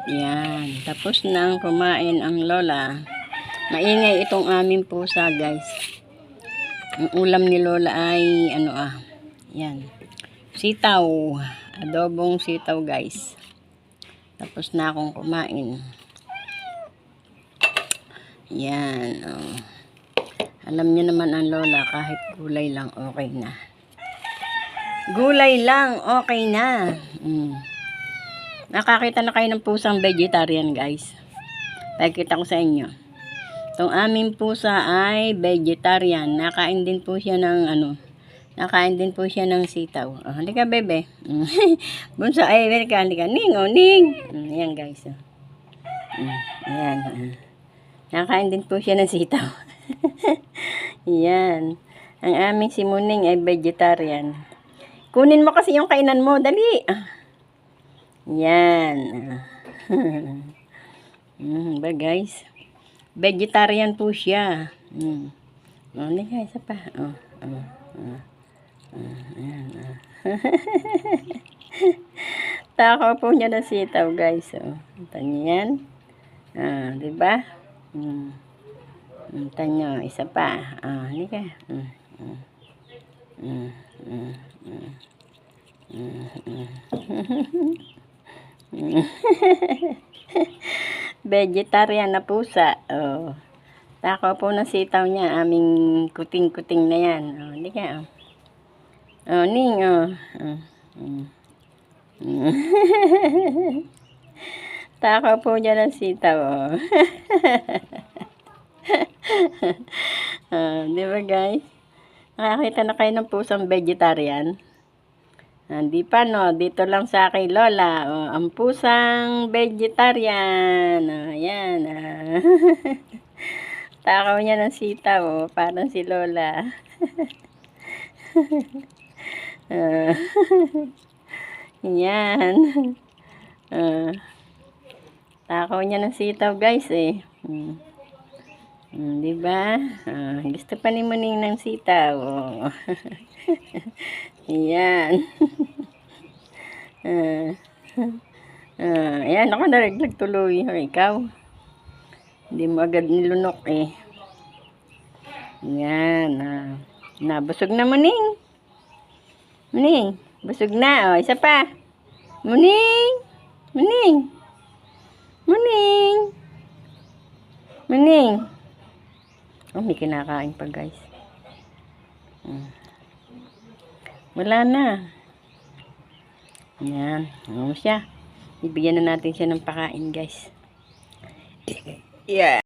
Yan. Tapos nang kumain ang lola. Maingay itong aming pusa, guys. Ang ulam ni lola ay yan. Sitaw. Adobong sitaw, guys. Tapos na akong kumain. Yan. Oh. Alam niyo naman ang lola, kahit gulay lang okay na. Gulay lang okay na. Nakakita na kayo ng pusang vegetarian, guys. Pakita ko sa inyo. Itong aming pusa ay vegetarian. Nakain din po siya ng nakain din po siya ng sitaw. Oh, halika, bebe. Bunso, ay, halika. Ning, ning. Ayan, guys. Ayan. Nakain din po siya ng sitaw. Ayan. Ang aming si Muning ay vegetarian. Kunin mo kasi yung kainan mo. Dali. Yan. Ba, guys? Vegetarian po siya. Halika, isa pa. Takaw po niya ng sitaw, guys. Tanyan. Diba? Tanyo, isa pa. Halika. Vegetarian na pusa. Oh. Takaw po ng sitaw niya. Aming kuting-kuting na yan. Oh, halika. Oh, ning. Takaw po niya ng sitaw. Oh. Di ba, guys? Nakakita na kayo ng pusang vegetarian? Hindi pa, no? Dito lang sa kay lola. Ang pusang vegetarian. Ayan. Takaw niya ng sitaw. Parang si lola. Yan. Takaw niya ng sitaw, guys, eh. Diba? Gusto pa ni Muning ng sitaw. Ayan. Ayan, ako naraglag tuloy. Ikaw. Hindi mo agad nilunok, eh. Ayan. Busog na, Muning. Muning. Busog na. Isa pa. Muning. Muning. Muning. Muning. May kinakain pa, guys. Wala na. Ayan. Siya. Ibigyan na natin siya ng pakain, guys. Yeah.